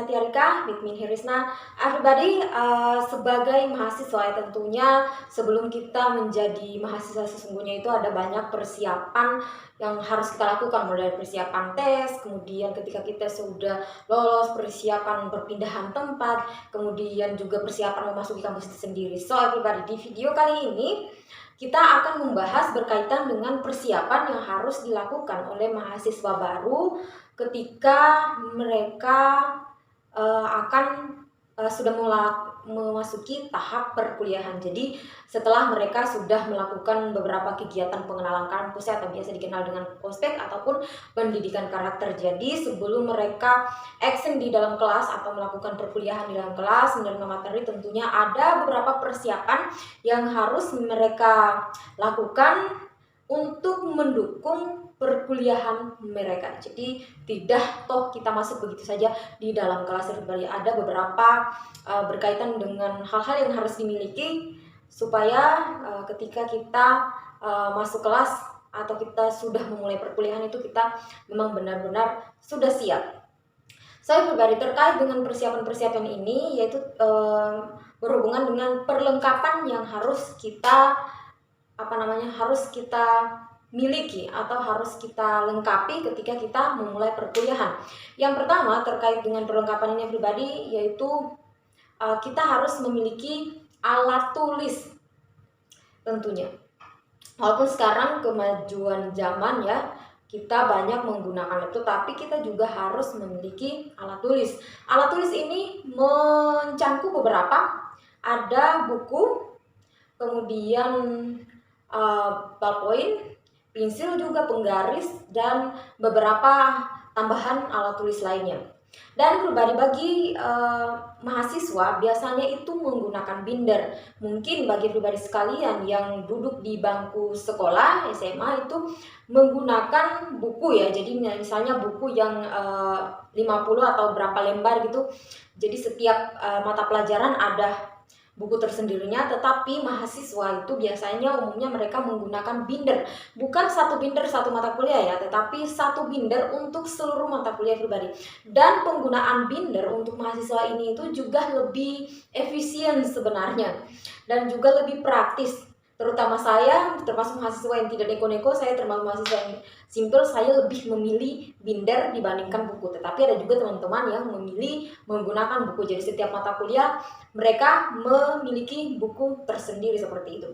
Tiarika, with me Hirisna. Everybody, sebagai mahasiswa ya tentunya sebelum kita menjadi mahasiswa sesungguhnya itu ada banyak persiapan yang harus kita lakukan, mulai dari persiapan tes, kemudian ketika kita sudah lolos persiapan perpindahan tempat, kemudian juga persiapan memasuki kampus itu sendiri. So everybody, di video kali ini kita akan membahas berkaitan dengan persiapan yang harus dilakukan oleh mahasiswa baru ketika mereka sudah memasuki tahap perkuliahan. Jadi setelah mereka sudah melakukan beberapa kegiatan pengenalan kampus atau biasa dikenal dengan ospek ataupun pendidikan karakter. Jadi sebelum mereka action di dalam kelas atau melakukan perkuliahan di dalam kelas, menerima materi, tentunya ada beberapa persiapan yang harus mereka lakukan untuk mendukung perkuliahan mereka. Jadi tidak toh kita masuk begitu saja di dalam kelas tersebut. Ada beberapa berkaitan dengan hal-hal yang harus dimiliki supaya ketika kita masuk kelas atau kita sudah memulai perkuliahan itu kita memang benar-benar sudah siap. Saya pribadi terkait dengan persiapan-persiapan ini yaitu berhubungan dengan perlengkapan yang harus kita miliki atau harus kita lengkapi ketika kita memulai perkuliahan. Yang pertama terkait dengan perlengkapan ini pribadi yaitu kita harus memiliki alat tulis tentunya. Walaupun sekarang kemajuan zaman ya, kita banyak menggunakan itu, tapi kita juga harus memiliki alat tulis. Alat tulis ini mencangkup beberapa, ada buku, kemudian ballpoint, pensil juga, penggaris, dan beberapa tambahan alat tulis lainnya. Dan pribadi bagi mahasiswa biasanya itu menggunakan binder. Mungkin bagi pribadi sekalian yang duduk di bangku sekolah SMA itu menggunakan buku ya. Jadi misalnya buku yang 50 atau berapa lembar gitu. Jadi setiap mata pelajaran ada buku tersendirinya, tetapi mahasiswa itu biasanya umumnya mereka menggunakan binder. Bukan satu binder satu mata kuliah ya, tetapi satu binder untuk seluruh mata kuliah pribadi. Dan penggunaan binder untuk mahasiswa ini itu juga lebih efisien sebenarnya dan juga lebih praktis. Terutama saya, termasuk mahasiswa yang tidak neko-neko, saya termasuk mahasiswa yang simple, saya lebih memilih binder dibandingkan buku. Tetapi ada juga teman-teman yang memilih menggunakan buku. Jadi setiap mata kuliah mereka memiliki buku tersendiri seperti itu.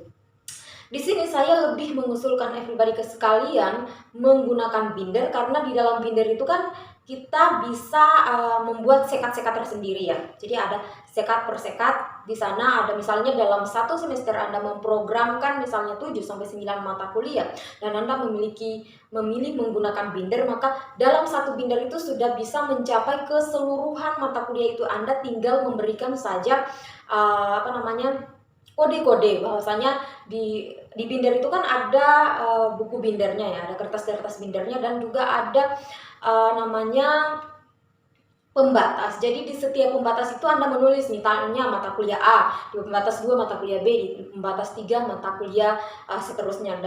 Di sini saya lebih mengusulkan everybody ke sekalian menggunakan binder, karena di dalam binder itu kan kita bisa membuat sekat-sekat tersendiri ya. Jadi ada sekat per sekat. Di sana ada misalnya dalam satu semester Anda memprogramkan misalnya 7 sampai 9 mata kuliah dan Anda memilih menggunakan binder, maka dalam satu binder itu sudah bisa mencapai keseluruhan mata kuliah itu. Anda tinggal memberikan saja kode-kode bahwasanya di binder itu kan ada buku bindernya ya, ada kertas-kertas bindernya, dan juga ada pembatas. Jadi di setiap pembatas itu Anda menulis misalnya mata kuliah A, di pembatas 2 mata kuliah B, di pembatas 3 mata kuliah seterusnya.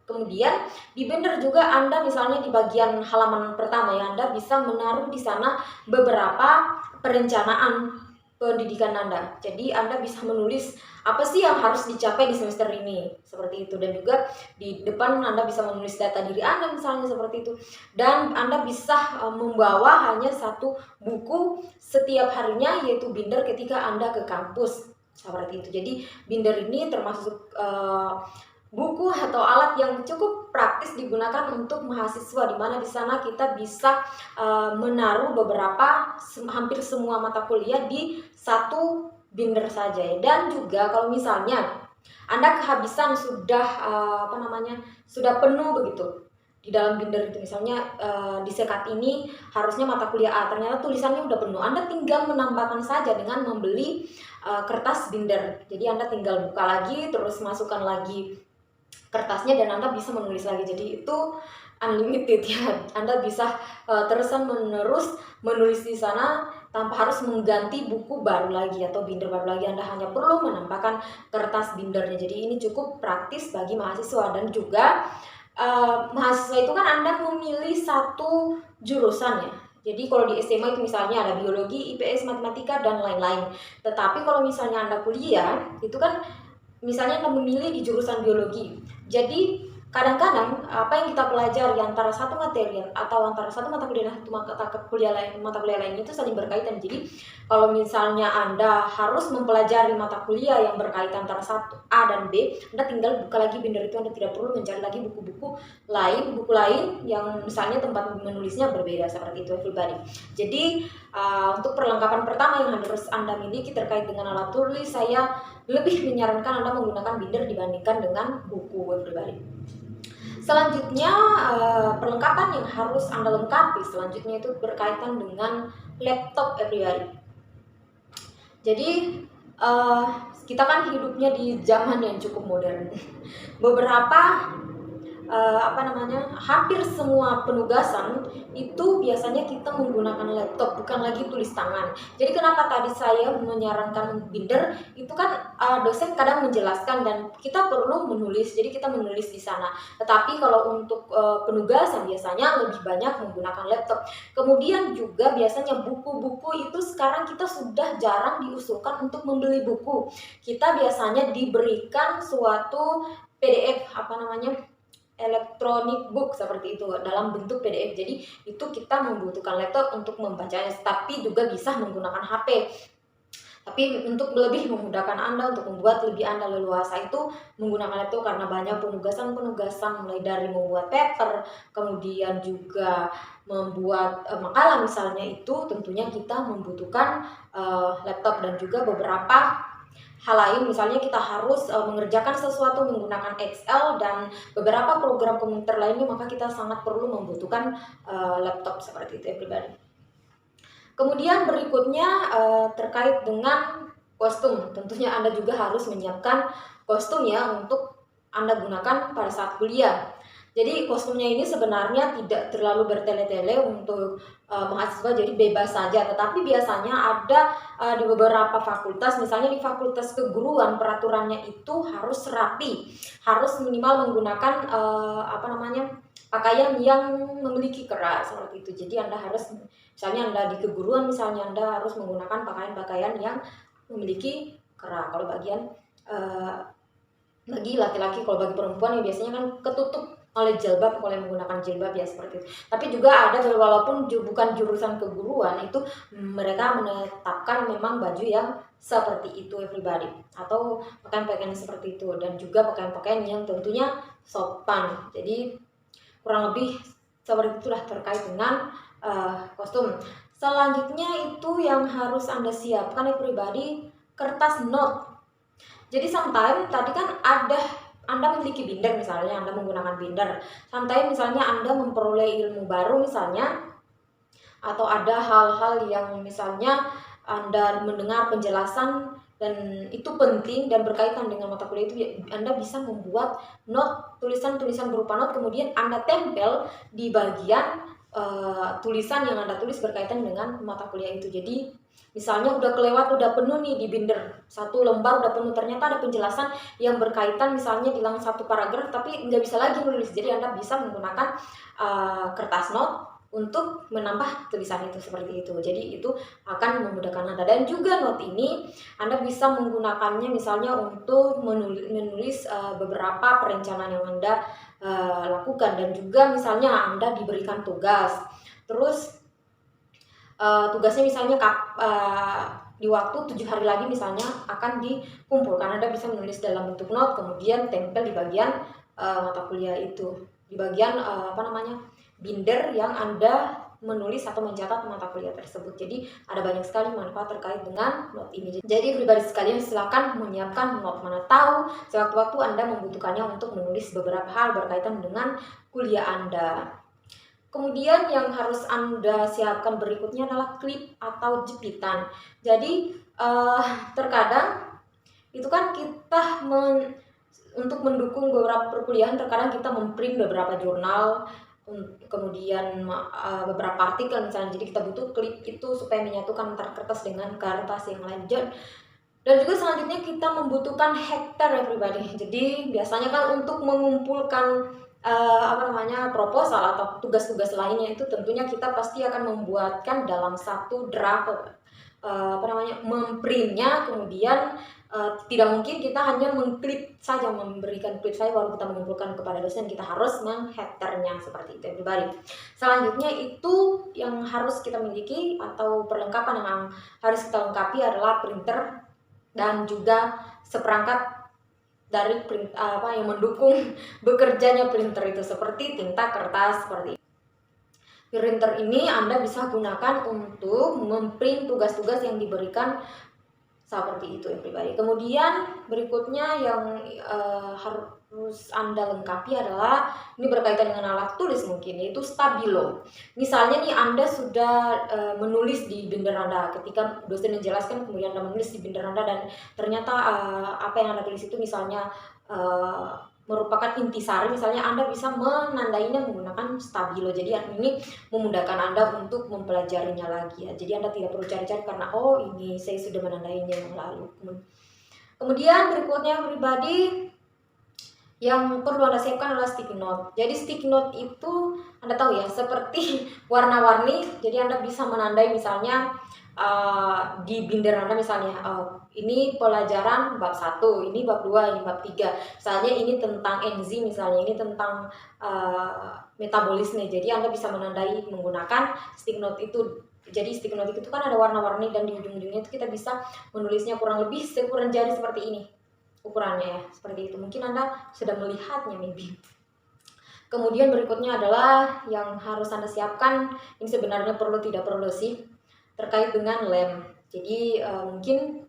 Kemudian di binder juga Anda misalnya di bagian halaman pertama ya, Anda bisa menaruh di sana beberapa perencanaan pendidikan Anda. Jadi Anda bisa menulis apa sih yang harus dicapai di semester ini, seperti itu. Dan juga di depan Anda bisa menulis data diri Anda misalnya seperti itu. Dan Anda bisa membawa hanya satu buku setiap harinya, yaitu binder ketika Anda ke kampus, seperti itu. Jadi binder ini termasuk buku atau alat yang cukup praktis digunakan untuk mahasiswa, di mana di sana kita bisa menaruh hampir semua mata kuliah di satu binder saja ya. Dan juga kalau misalnya Anda kehabisan sudah penuh begitu di dalam binder itu, misalnya di sekat ini harusnya mata kuliah A, ternyata tulisannya udah penuh, Anda tinggal menambahkan saja dengan membeli kertas binder. Jadi Anda tinggal buka lagi, terus masukkan lagi kertasnya, dan Anda bisa menulis lagi. Jadi itu unlimited ya. Anda bisa terusan menerus menulis di sana tanpa harus mengganti buku baru lagi atau binder baru lagi. Anda hanya perlu menambahkan kertas bindernya. Jadi ini cukup praktis bagi mahasiswa. Dan juga mahasiswa itu kan Anda memilih satu jurusan ya. Jadi kalau di SMA itu misalnya ada biologi, IPS, matematika, dan lain-lain. Tetapi kalau misalnya Anda kuliah, itu kan misalnya Anda memilih di jurusan biologi. Jadi kadang-kadang apa yang kita pelajari antara satu materi atau antara satu mata kuliah dan mata kuliah lain itu saling berkaitan. Jadi kalau misalnya Anda harus mempelajari mata kuliah yang berkaitan antara satu A dan B, Anda tinggal buka lagi binder itu, Anda tidak perlu mencari lagi buku lain yang misalnya tempat menulisnya berbeda, seperti itu everybody. Jadi untuk perlengkapan pertama yang harus Anda miliki terkait dengan alat tulis, saya lebih menyarankan Anda menggunakan binder dibandingkan dengan buku everybody. Selanjutnya perlengkapan yang harus Anda lengkapi selanjutnya itu berkaitan dengan laptop everybody. Jadi kita kan hidupnya di zaman yang cukup modern. Beberapa hampir semua penugasan itu biasanya kita menggunakan laptop, bukan lagi tulis tangan. Jadi kenapa tadi saya menyarankan binder, itu kan dosen kadang menjelaskan dan kita perlu menulis, jadi kita menulis di sana. Tetapi kalau untuk penugasan biasanya lebih banyak menggunakan laptop. Kemudian juga biasanya buku-buku itu sekarang kita sudah jarang diusulkan untuk membeli buku. Kita biasanya diberikan suatu PDF electronic book seperti itu dalam bentuk PDF. Jadi itu kita membutuhkan laptop untuk membacanya, tapi juga bisa menggunakan HP. Tapi untuk lebih memudahkan Anda, untuk membuat lebih Anda leluasa itu menggunakan laptop, karena banyak penugasan mulai dari membuat paper, kemudian juga membuat makalah misalnya, itu tentunya kita membutuhkan laptop. Dan juga beberapa hal lain, misalnya kita harus mengerjakan sesuatu menggunakan Excel dan beberapa program komputer lainnya, maka kita sangat perlu membutuhkan laptop seperti itu everybody. Kemudian berikutnya terkait dengan kostum, tentunya Anda juga harus menyiapkan kostum ya untuk Anda gunakan pada saat kuliah. Jadi kostumnya ini sebenarnya tidak terlalu bertele-tele untuk mahasiswa, jadi bebas saja. Tetapi biasanya ada di beberapa fakultas, misalnya di fakultas keguruan, peraturannya itu harus rapi, harus minimal menggunakan pakaian yang memiliki keras seperti itu. Jadi Anda harus, misalnya Anda di keguruan, misalnya Anda harus menggunakan pakaian-pakaian yang memiliki keras. Kalau bagi laki-laki, kalau bagi perempuan ya biasanya kan ketutup oleh jilbab, oleh menggunakan jilbab ya seperti itu. Tapi juga ada, walaupun bukan jurusan keguruan, itu mereka menetapkan memang baju yang seperti itu everybody, atau pakaian-pakaian seperti itu, dan juga pakaian-pakaian yang tentunya sopan. Jadi kurang lebih seperti itulah terkait dengan kostum. Selanjutnya itu yang harus Anda siapkan everybody, kertas note. Jadi sometimes tadi kan Anda memiliki binder, misalnya Anda menggunakan binder. Sometimes misalnya Anda memperoleh ilmu baru misalnya, atau ada hal-hal yang misalnya Anda mendengar penjelasan dan itu penting dan berkaitan dengan mata kuliah itu, Anda bisa membuat note, tulisan-tulisan berupa note, kemudian Anda tempel di bagian tulisan yang Anda tulis berkaitan dengan mata kuliah itu. Jadi misalnya udah kelewat, udah penuh nih di binder, satu lembar udah penuh, ternyata ada penjelasan yang berkaitan misalnya dalam satu paragraf, tapi nggak bisa lagi menulis. Jadi Anda bisa menggunakan kertas note untuk menambah tulisan itu seperti itu. Jadi itu akan memudahkan Anda. Dan juga note ini Anda bisa menggunakannya misalnya untuk menulis beberapa perencanaan yang Anda lakukan. Dan juga misalnya Anda diberikan tugas, terus tugasnya misalnya di waktu 7 hari lagi misalnya akan dikumpulkan, Anda bisa menulis dalam bentuk note, kemudian tempel di bagian mata kuliah itu, di bagian binder yang Anda menulis atau mencatat mata kuliah tersebut. Jadi ada banyak sekali manfaat terkait dengan note ini. Jadi pribadi sekalian silakan menyiapkan note, mana tahu sewaktu-waktu Anda membutuhkannya untuk menulis beberapa hal berkaitan dengan kuliah Anda. Kemudian yang harus Anda siapkan berikutnya adalah klip atau jepitan. Jadi terkadang itu kan kita untuk mendukung beberapa perkuliahan, terkadang kita memprint beberapa jurnal, kemudian beberapa artikel misalnya. Jadi kita butuh klip itu supaya menyatukan antara kertas dengan kertas yang lain. Dan juga selanjutnya kita membutuhkan hektar everybody. Jadi biasanya kan untuk mengumpulkan proposal atau tugas-tugas lainnya itu tentunya kita pasti akan membuatkan dalam satu draft, memprintnya, kemudian tidak mungkin kita hanya mengklik saja, memberikan klik saja baru kita mengumpulkan kepada dosen, kita harus mengheadernya seperti itu everybody. Selanjutnya itu yang harus kita miliki atau perlengkapan yang harus kita lengkapi adalah printer dan juga seperangkat dari yang mendukung bekerjanya printer itu, seperti tinta, kertas, seperti itu. Printer ini Anda bisa gunakan untuk memprint tugas-tugas yang diberikan seperti itu everybody. Kemudian berikutnya yang harus Anda lengkapi adalah, ini berkaitan dengan alat tulis mungkin, yaitu stabilo. Misalnya nih Anda sudah menulis di binder Anda, ketika dosen menjelaskan kemudian Anda menulis di binder Anda dan ternyata apa yang Anda tulis itu misalnya merupakan intisari, misalnya Anda bisa menandainya menggunakan stabilo. Jadi ini memudahkan Anda untuk mempelajarinya lagi ya. Jadi Anda tidak perlu cari-cari karena oh ini saya sudah menandainya yang lalu. Kemudian berikutnya pribadi yang perlu Anda siapkan adalah sticky note. Jadi sticky note itu Anda tahu ya, seperti warna-warni. Jadi Anda bisa menandai misalnya di binder Anda misalnya ini pelajaran bab 1, ini bab 2, ini bab 3. Misalnya ini tentang enzim, misalnya ini tentang metabolisme. Jadi Anda bisa menandai menggunakan sticky note itu. Jadi sticky note itu kan ada warna-warni dan di ujung-ujungnya itu kita bisa menulisnya kurang lebih seukuran jari seperti ini. Ukurannya ya, seperti itu. Mungkin Anda sudah melihatnya maybe. Kemudian berikutnya adalah yang harus Anda siapkan, ini sebenarnya perlu tidak perlu sih, terkait dengan lem. Jadi mungkin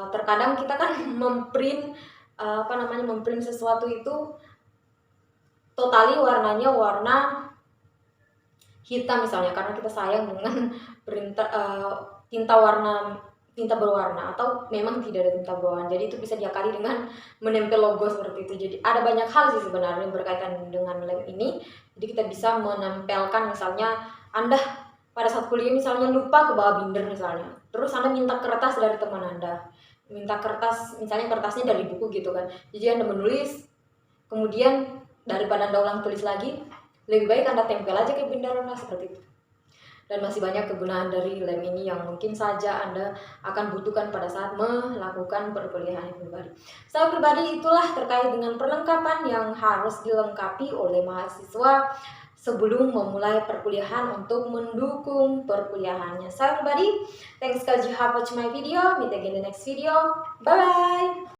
terkadang kita kan memprint memprint sesuatu itu totali warnanya warna hitam misalnya, karena kita sayang dengan printer tinta berwarna, atau memang tidak ada tinta berwarna. Jadi itu bisa diakali dengan menempel logo seperti itu. Jadi ada banyak hal sih sebenarnya berkaitan dengan lem ini. Jadi kita bisa menempelkan, misalnya Anda pada saat kuliah misalnya lupa ke bawah binder misalnya, terus Anda minta kertas dari teman Anda, minta kertas, misalnya kertasnya dari buku gitu kan. Jadi Anda menulis, kemudian daripada Anda ulang tulis lagi, lebih baik Anda tempel aja ke binder Anda seperti itu. Dan masih banyak kegunaan dari lem ini yang mungkin saja Anda akan butuhkan pada saat melakukan perkuliahan pribadi. Saya pribadi itulah terkait dengan perlengkapan yang harus dilengkapi oleh mahasiswa sebelum memulai perkuliahan untuk mendukung perkuliahannya. Saya pribadi, thanks because you have watched my video. Meet again in the next video. Bye bye.